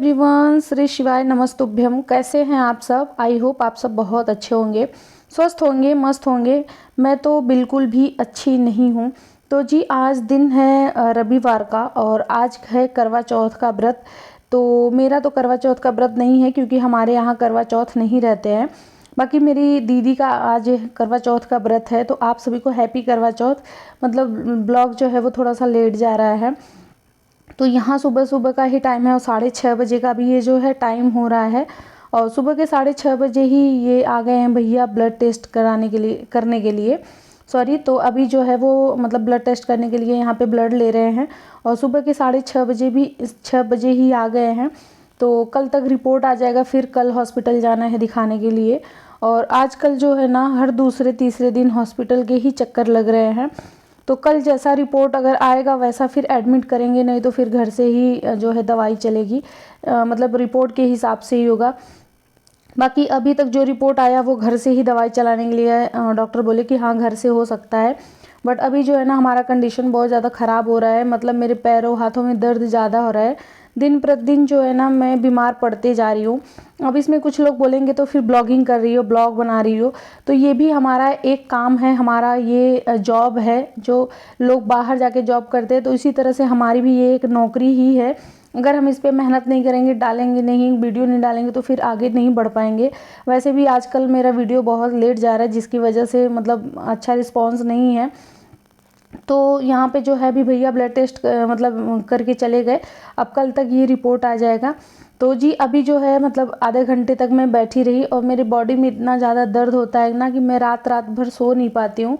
Everyone, Shri शिवाय नमस्तुभ्यम। कैसे हैं आप सब? आई होप आप सब बहुत अच्छे होंगे, स्वस्थ होंगे, मस्त होंगे। मैं तो बिल्कुल भी अच्छी नहीं हूँ। तो जी आज दिन है रविवार का और आज है करवा चौथ का व्रत। तो मेरा तो करवा चौथ का व्रत नहीं है क्योंकि हमारे यहाँ करवा चौथ नहीं रहते हैं। बाकी मेरी दीदी का आज करवा चौथ का व्रत है। तो आप सभी को हैप्पी करवा चौथ। मतलब ब्लॉग जो है वो थोड़ा सा लेट जा रहा है। तो यहाँ सुबह सुबह का ही टाइम है और 6:30 बजे का भी ये जो है टाइम हो रहा है। और सुबह के 6:30 बजे ही ये आ गए हैं भैया ब्लड टेस्ट करने के लिए सॉरी। तो अभी जो है वो मतलब ब्लड टेस्ट करने के लिए यहाँ पे ब्लड ले रहे हैं और सुबह के 6:30 बजे भी 6 बजे ही आ गए हैं। तो कल तक रिपोर्ट आ जाएगा, फिर कल हॉस्पिटल जाना है दिखाने के लिए। और आजकल जो है ना हर दूसरे तीसरे दिन हॉस्पिटल के ही चक्कर लग रहे हैं। तो कल जैसा रिपोर्ट अगर आएगा वैसा फिर एडमिट करेंगे, नहीं तो फिर घर से ही जो है दवाई चलेगी। मतलब रिपोर्ट के हिसाब से ही होगा। बाकी अभी तक जो रिपोर्ट आया वो घर से ही दवाई चलाने के लिए डॉक्टर बोले कि हाँ घर से हो सकता है। बट अभी जो है ना हमारा कंडीशन बहुत ज़्यादा ख़राब हो रहा है। मतलब मेरे पैरों हाथों में दर्द ज़्यादा हो रहा है। दिन प्रतिदिन जो है ना मैं बीमार पड़ते जा रही हूँ। अब इसमें कुछ लोग बोलेंगे तो फिर ब्लॉगिंग कर रही हो, ब्लॉग बना रही हो। तो ये भी हमारा एक काम है, हमारा ये जॉब है। जो लोग बाहर जाके जॉब करते हैं तो इसी तरह से हमारी भी ये एक नौकरी ही है। अगर हम इस पर मेहनत नहीं करेंगे, डालेंगे नहीं, वीडियो नहीं डालेंगे तो फिर आगे नहीं बढ़ पाएंगे। वैसे भी आजकल मेरा वीडियो बहुत लेट जा रहा है जिसकी वजह से मतलब अच्छा रिस्पॉन्स नहीं है। तो यहाँ पे जो है अभी भैया ब्लड टेस्ट मतलब करके चले गए। अब कल तक ये रिपोर्ट आ जाएगा। तो जी अभी जो है मतलब आधे घंटे तक मैं बैठी रही और मेरी बॉडी में इतना ज़्यादा दर्द होता है ना कि मैं रात रात भर सो नहीं पाती हूँ।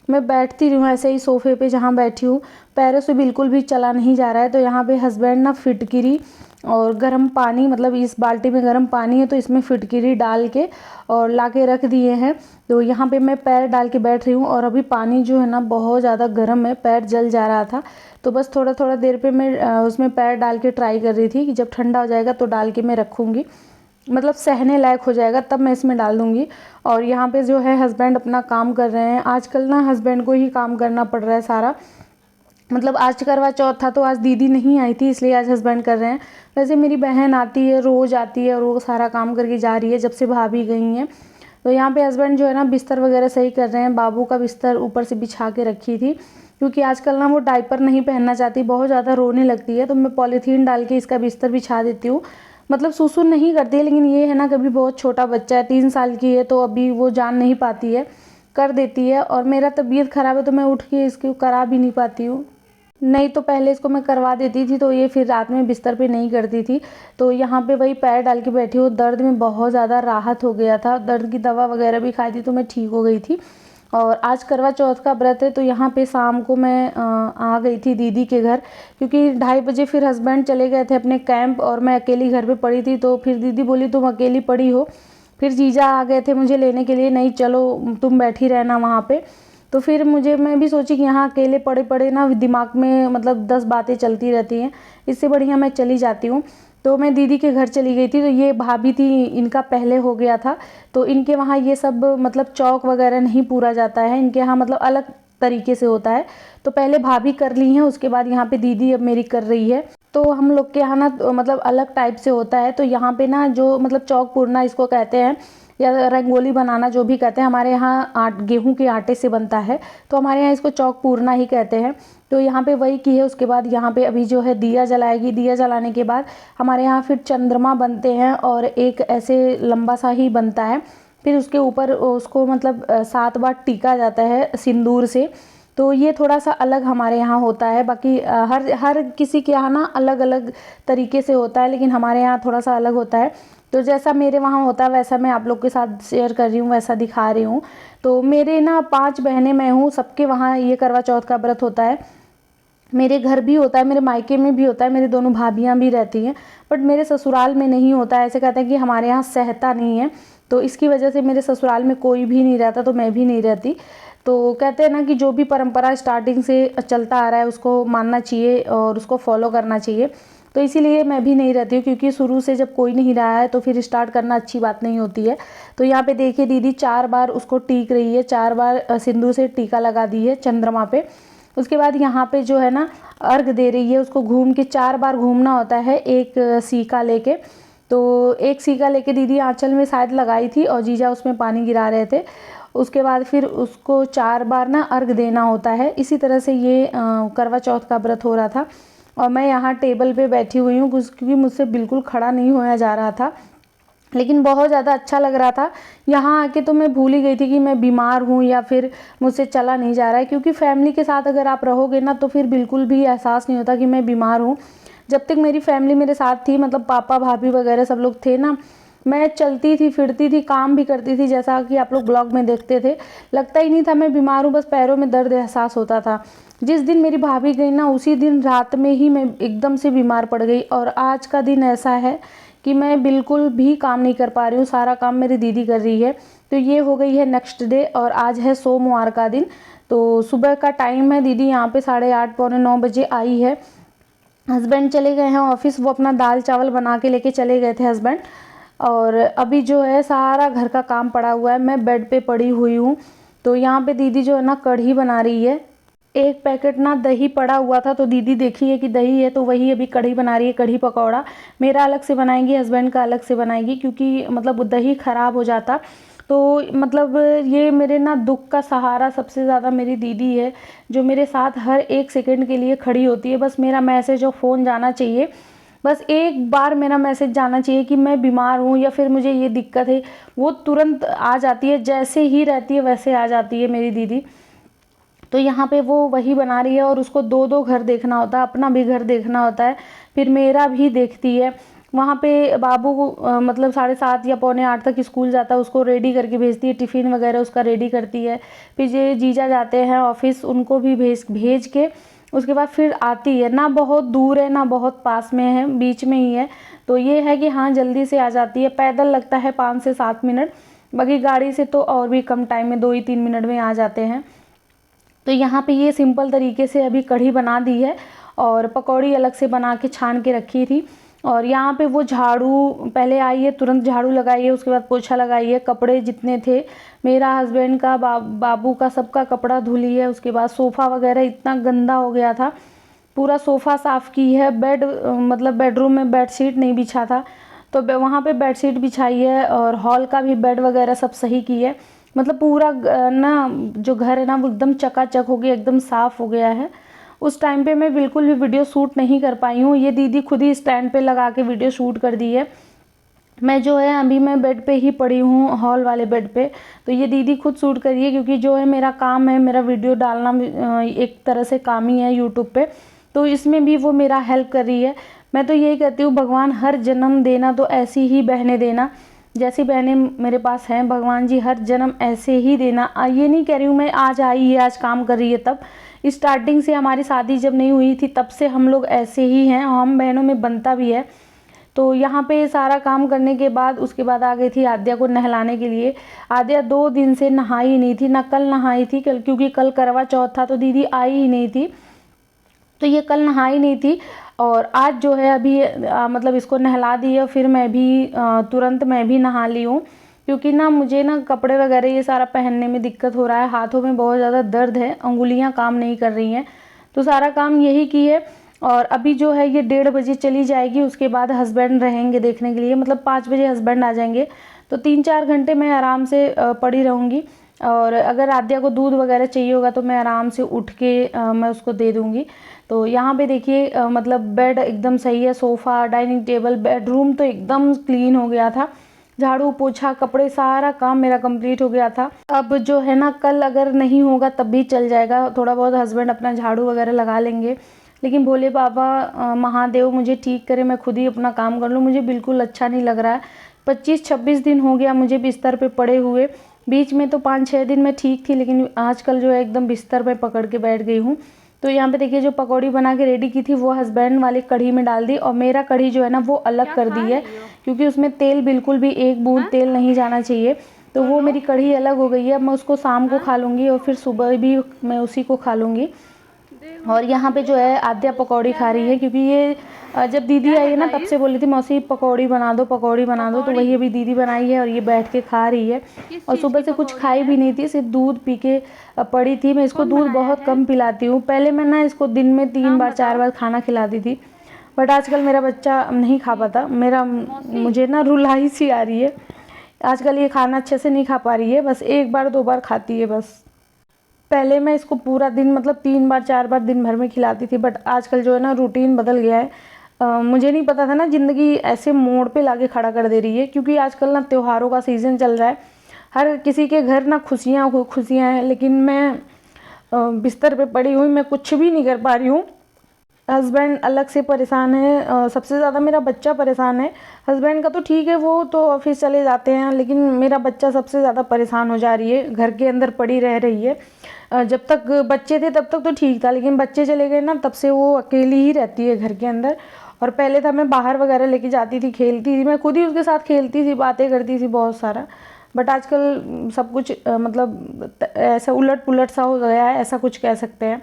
मैं बैठती रही हूँ ऐसे ही सोफे पे जहाँ बैठी हूँ, पैरों से बिल्कुल भी चला नहीं जा रहा है। तो यहाँ पे हस्बैंड ना फिटकिरी और गर्म पानी, मतलब इस बाल्टी में गर्म पानी है तो इसमें फिटकिरी डाल के और ला के रख दिए हैं। तो यहाँ पे मैं पैर डाल के बैठ रही हूँ और अभी पानी जो है ना बहुत ज़्यादा गर्म है, पैर जल जा रहा था। तो बस थोड़ा थोड़ा देर पे मैं उसमें पैर डाल के ट्राई कर रही थी कि जब ठंडा हो जाएगा तो डाल के मैं रखूँगी, मतलब सहने लायक हो जाएगा तब मैं इसमें डाल दूँगी। और यहाँ पे जो है हस्बैंड अपना काम कर रहे हैं। आजकल ना हस्बैंड को ही काम करना पड़ रहा है सारा। मतलब आज करवा चौथ था तो आज दीदी नहीं आई थी इसलिए आज हस्बैंड कर रहे हैं। वैसे मेरी बहन आती है, रोज़ आती है और वो सारा काम करके जा रही है जब से भाभी गई हैं। तो यहाँ पे हस्बैंड जो है ना बिस्तर वगैरह सही कर रहे हैं। बाबू का बिस्तर ऊपर से बिछा के रखी थी क्योंकि आजकल ना वो डायपर नहीं पहनना चाहती, बहुत ज़्यादा रोने लगती है। तो मैं पॉलीथीन डाल के इसका बिस्तर बिछा देती हूँ। मतलब सुसु नहीं करती है, लेकिन ये है ना कभी बहुत छोटा बच्चा है, 3 साल की है तो अभी वो जान नहीं पाती है, कर देती है। और मेरा तबीयत ख़राब है तो मैं उठ के इसको करा भी नहीं पाती हूँ। नहीं तो पहले इसको मैं करवा देती थी तो ये फिर रात में बिस्तर पे नहीं करती थी। तो यहाँ पे वही पैर डाल के बैठी हूँ। दर्द में बहुत ज़्यादा राहत हो गया था, दर्द की दवा वगैरह भी खाई थी तो मैं ठीक हो गई थी। और आज करवा चौथ का व्रत है तो यहाँ पे शाम को मैं आ गई थी दीदी के घर क्योंकि 2:30 बजे फिर हस्बैंड चले गए थे अपने कैंप और मैं अकेली घर पे पड़ी थी। तो फिर दीदी बोली तुम अकेली पड़ी हो। फिर जीजा आ गए थे मुझे लेने के लिए, नहीं चलो तुम बैठी रहना वहाँ पे। तो फिर मैं भी सोची कि यहाँ अकेले पड़े पड़े ना दिमाग में मतलब 10 बातें चलती रहती हैं, इससे बढ़िया मैं चली जाती हूँ। तो मैं दीदी के घर चली गई थी। तो ये भाभी थी, इनका पहले हो गया था तो इनके वहाँ ये सब मतलब चौक वगैरह नहीं पूरा जाता है, इनके यहाँ मतलब अलग तरीके से होता है। तो पहले भाभी कर ली हैं, उसके बाद यहाँ पे दीदी अब मेरी कर रही है। तो हम लोग के यहाँ ना मतलब अलग टाइप से होता है। तो यहाँ पे ना जो मतलब चौक पूरना इसको कहते हैं या रंगोली बनाना जो भी कहते हैं, हमारे यहाँ गेहूं के आटे से बनता है तो हमारे यहाँ इसको चौक पूरना ही कहते हैं। तो यहाँ पे वही की है। उसके बाद यहाँ पे अभी जो है दिया जलाएगी, दिया जलाने के बाद हमारे यहाँ फिर चंद्रमा बनते हैं और एक ऐसे लंबा सा ही बनता है। फिर उसके ऊपर उसको मतलब 7 बार टीका जाता है सिंदूर से। तो ये थोड़ा सा अलग हमारे यहाँ होता है। बाकी हर किसी के यहाँ ना अलग अलग तरीके से होता है, लेकिन हमारे यहाँ थोड़ा सा अलग होता है। तो जैसा मेरे वहाँ होता है वैसा मैं आप लोग के साथ शेयर कर रही हूँ, वैसा दिखा रही हूँ। तो मेरे ना 5 बहनें मैं हूँ, सबके वहाँ ये करवा चौथ का व्रत होता है। मेरे घर भी होता है, मेरे मायके में भी होता है, मेरी दोनों भाभियाँ भी रहती हैं। बट मेरे ससुराल में नहीं होता है। ऐसे कहते हैं कि हमारे यहाँ सहता नहीं है, तो इसकी वजह से मेरे ससुराल में कोई भी नहीं रहता तो मैं भी नहीं रहती। तो कहते हैं ना कि जो भी परंपरा स्टार्टिंग से चलता आ रहा है उसको मानना चाहिए और उसको फॉलो करना चाहिए। तो इसीलिए मैं भी नहीं रहती हूँ क्योंकि शुरू से जब कोई नहीं रहा है तो फिर स्टार्ट करना अच्छी बात नहीं होती है। तो यहाँ पे देखिए दीदी 4 बार उसको टीक रही है, 4 बार सिंदूर से टीका लगा दी है चंद्रमा पे। उसके बाद यहाँ पे जो है ना अर्घ दे रही है, उसको घूम के 4 बार घूमना होता है एक सीका लेके। तो एक सीका लेके दीदी आंचल में शायद लगाई थी और जीजा उसमें पानी गिरा रहे थे। उसके बाद फिर उसको 4 बार ना अर्घ देना होता है। इसी तरह से ये करवा चौथ का व्रत हो रहा था और मैं यहाँ टेबल पे बैठी हुई हूँ क्योंकि मुझसे बिल्कुल खड़ा नहीं होया जा रहा था, लेकिन बहुत ज़्यादा अच्छा लग रहा था। यहाँ आके तो मैं भूल ही गई थी कि मैं बीमार हूँ या फिर मुझसे चला नहीं जा रहा है, क्योंकि फैमिली के साथ अगर आप रहोगे ना तो फिर बिल्कुल भी एहसास नहीं होता कि मैं बीमार हूँ। जब तक मेरी फैमिली मेरे साथ थी, मतलब पापा भाभी वगैरह सब लोग थे ना, मैं चलती थी फिरती थी, काम भी करती थी, जैसा कि आप लोग ब्लॉग में देखते थे। लगता ही नहीं था मैं बीमार हूँ, बस पैरों में दर्द एहसास होता था। जिस दिन मेरी भाभी गई ना उसी दिन रात में ही मैं एकदम से बीमार पड़ गई। और आज का दिन ऐसा है कि मैं बिल्कुल भी काम नहीं कर पा रही हूँ, सारा काम मेरी दीदी कर रही है। तो ये हो गई है नेक्स्ट डे और आज है सोमवार का दिन। तो सुबह का टाइम है, दीदी यहाँ पे 8:30 पौने 9 बजे आई है। हस्बैंड चले गए हैं ऑफिस, वो अपना दाल चावल बना के लेके चले गए थे हस्बैंड। और अभी जो है सारा घर का काम पड़ा हुआ है, मैं बेड पे पड़ी हुई हूँ। तो यहाँ पे दीदी जो है ना कढ़ी बना रही है। एक पैकेट ना दही पड़ा हुआ था तो दीदी देखी है कि दही है तो वही अभी कढ़ी बना रही है, कढ़ी पकौड़ा। मेरा अलग से बनाएंगी, हस्बैंड का अलग से बनाएगी, क्योंकि मतलब दही ख़राब हो जाता। तो मतलब ये मेरे ना दुख का सहारा सबसे ज़्यादा मेरी दीदी है, जो मेरे साथ हर एक सेकंड के लिए खड़ी होती है। बस मेरा मैसेज और फ़ोन जाना चाहिए, बस एक बार मेरा मैसेज जाना चाहिए कि मैं बीमार हूँ या फिर मुझे ये दिक्कत है, वो तुरंत आ जाती है। जैसे ही रहती है वैसे आ जाती है मेरी दीदी। तो यहाँ पे वो वही बना रही है और उसको 2-2 घर देखना होता है, अपना भी घर देखना होता है, फिर मेरा भी देखती है। वहाँ पे बाबू को मतलब 7:30 या पौने 8 तक स्कूल जाता है, उसको रेडी करके भेजती है, टिफ़िन वगैरह उसका रेडी करती है। फिर ये जीजा जाते हैं ऑफिस, उनको भी भेज के उसके बाद फिर आती है। ना बहुत दूर है ना बहुत पास में है, बीच में ही है। तो ये है कि हाँ जल्दी से आ जाती है। पैदल लगता है 5 से 7 मिनट, बाकी गाड़ी से तो और भी कम टाइम में 2 ही 3 मिनट में आ जाते हैं। तो यहाँ पे ये सिंपल तरीके से अभी कढ़ी बना दी है और पकौड़ी अलग से बना के छान के रखी थी। और यहाँ पे वो झाड़ू पहले आई है, तुरंत झाड़ू लगाई है, उसके बाद पोछा लगाई है। कपड़े जितने थे मेरा, हस्बैंड का, बाबू का, सबका कपड़ा धुली है। उसके बाद सोफ़ा वगैरह इतना गंदा हो गया था, पूरा सोफ़ा साफ़ की है। बेड मतलब बेडरूम में बेडशीट नहीं बिछा था तो वहाँ पे बेडशीट बिछाई है और हॉल का भी बेड वगैरह सब सही की है। मतलब पूरा ना जो घर है ना वो एकदम चकाचक हो गया, एकदम साफ़ हो गया है। उस टाइम पे मैं बिल्कुल भी वीडियो शूट नहीं कर पाई हूँ, ये दीदी खुद ही स्टैंड पे लगा के वीडियो शूट कर दी है। मैं जो है अभी मैं बेड पे ही पड़ी हूँ, हॉल वाले बेड पे। तो ये दीदी खुद शूट करी है, क्योंकि जो है मेरा काम है, मेरा वीडियो डालना एक तरह से काम ही है यूट्यूब पे, तो इसमें भी वो मेरा हेल्प कर रही है। मैं तो यही कहती हूँ, भगवान हर जन्म देना तो ऐसी ही बहनें देना, जैसी बहनें मेरे पास हैं, भगवान जी हर जन्म ऐसे ही देना। ये नहीं कह रही हूँ मैं आज आई है आज काम कर रही है तब, स्टार्टिंग से हमारी शादी जब नहीं हुई थी तब से हम लोग ऐसे ही हैं, हम बहनों में बनता भी है। तो यहाँ पे सारा काम करने के बाद उसके बाद आ गई थी आद्या को नहलाने के लिए। आद्या 2 दिन से नहाई नहीं थी, ना कल नहाई थी क्योंकि कल करवा चौथ था तो दीदी आई ही नहीं थी, तो ये कल नहाई नहीं थी। और आज जो है अभी मतलब इसको नहला दी है, फिर मैं भी तुरंत मैं भी नहा ली हूँ, क्योंकि ना मुझे ना कपड़े वगैरह ये सारा पहनने में दिक्कत हो रहा है, हाथों में बहुत ज़्यादा दर्द है, उंगलियां काम नहीं कर रही हैं। तो सारा काम यही की है। और अभी जो है ये 1:30 बजे चली जाएगी, उसके बाद हस्बैंड रहेंगे देखने के लिए, मतलब 5 बजे हस्बैंड आ जाएंगे। तो 3-4 घंटे मैं आराम से पड़ी रहूँगी। और अगर आद्या को दूध वगैरह चाहिए होगा तो मैं आराम से उठ के मैं उसको दे दूँगी। तो यहाँ पे देखिए मतलब बेड एकदम सही है, सोफ़ा, डाइनिंग टेबल, बेडरूम तो एकदम क्लीन हो गया था, झाड़ू पोछा कपड़े सारा काम मेरा कंप्लीट हो गया था। अब जो है ना कल अगर नहीं होगा तब भी चल जाएगा, थोड़ा बहुत हस्बैंड अपना झाड़ू वगैरह लगा लेंगे, लेकिन भोले बाबा महादेव मुझे ठीक करे, मैं खुद ही अपना काम कर लूँ। मुझे बिल्कुल अच्छा नहीं लग रहा है। 25-26 दिन हो गया मुझे बिस्तर पे पड़े हुए, बीच में तो 5-6 दिन मैं ठीक थी, लेकिन आजकल जो है एकदम बिस्तर पे पकड़ के बैठ गई हूँ। तो यहाँ पे देखिए जो पकौड़ी बना के रेडी की थी वो हस्बैंड वाली कढ़ी में डाल दी, और मेरा कढ़ी जो है ना वो अलग कर दी है, क्योंकि उसमें तेल बिल्कुल भी एक बूंद तेल नहीं जाना चाहिए। तो वो मेरी कढ़ी अलग हो गई है। अब मैं उसको शाम को खा लूँगी और फिर सुबह भी मैं उसी को खा लूँगी। और यहाँ पे जो है आद्या पकौड़ी खा रही है, क्योंकि ये जब दीदी आई है ना तब से बोली थी मौसी पकौड़ी बना दो, पकौड़ी बना दो, तो वही अभी दीदी बनाई है और ये बैठ के खा रही है। और सुबह से कुछ खाई भी नहीं थी, सिर्फ दूध पी के पड़ी थी। मैं इसको दूध बहुत कम पिलाती हूँ। पहले मैं ना इसको दिन में 3 बार 4 बार खाना खिलाती थी, बट आजकल मेरा बच्चा नहीं खा पाता। मुझे ना रुलाई सी आ रही है आजकल, ये खाना अच्छे से नहीं खा पा रही है, बस 1 बार 2 बार खाती है बस। पहले मैं इसको पूरा दिन मतलब 3 बार 4 बार दिन भर में खिलाती थी, बट आजकल जो है ना रूटीन बदल गया है। मुझे नहीं पता था ना ज़िंदगी ऐसे मोड़ पे लाके खड़ा कर दे रही है, क्योंकि आजकल ना त्योहारों का सीज़न चल रहा है, हर किसी के घर ना खुशियाँ हैं, लेकिन मैं बिस्तर पे पड़ी हुई, मैं कुछ भी नहीं कर पा रही हूँ। हस्बैंड अलग से परेशान है, सबसे ज़्यादा मेरा बच्चा परेशान है। हस्बैंड का तो ठीक है, वो तो ऑफिस चले जाते हैं, लेकिन मेरा बच्चा सबसे ज़्यादा परेशान हो जा रही है, घर के अंदर पड़ी रह रही है। जब तक बच्चे थे तब तक तो ठीक था, लेकिन बच्चे चले गए ना तब से वो अकेली ही रहती है घर के अंदर। और पहले था मैं बाहर वगैरह लेके जाती थी, खेलती थी, मैं खुद ही उसके साथ खेलती थी, बातें करती थी बहुत सारा। बट आजकल सब कुछ मतलब ऐसा उलट पुलट सा हो गया है, ऐसा कुछ कह सकते हैं।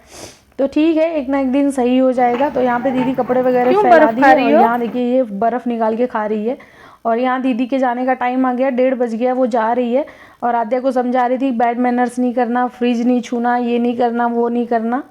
तो ठीक है, एक ना एक दिन सही हो जाएगा। तो यहाँ पे दीदी कपड़े वगैरह फैला दी है और यहाँ देखिए ये बर्फ़ निकाल के खा रही है। और यहाँ दीदी के जाने का टाइम आ गया, 1:30 बज गया, वो जा रही है। और आद्या को समझा रही थी बैड मैनर्स नहीं करना, फ्रिज नहीं छूना, ये नहीं करना, वो नहीं करना।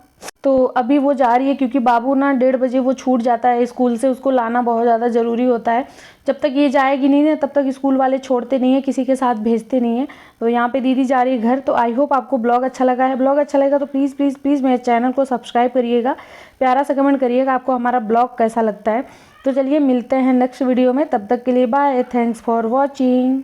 तो अभी वो जा रही है, क्योंकि बाबू ना 1:30 बजे वो छूट जाता है स्कूल से, उसको लाना बहुत ज़्यादा ज़रूरी होता है। जब तक ये जाएगी नहीं ना तब तक स्कूल वाले छोड़ते नहीं है, किसी के साथ भेजते नहीं है। तो यहाँ पे दीदी जा रही है घर। तो आई होप आपको ब्लॉग अच्छा लगा है। ब्लॉग अच्छा लगेगा तो प्लीज़ प्लीज़ प्लीज़ मेरे चैनल को सब्सक्राइब करिएगा, प्यारा सा कमेंट करिएगा आपको हमारा ब्लॉग कैसा लगता है। तो चलिए मिलते हैं नेक्स्ट वीडियो में, तब तक के लिए बाय, थैंक्स फॉर वॉचिंग।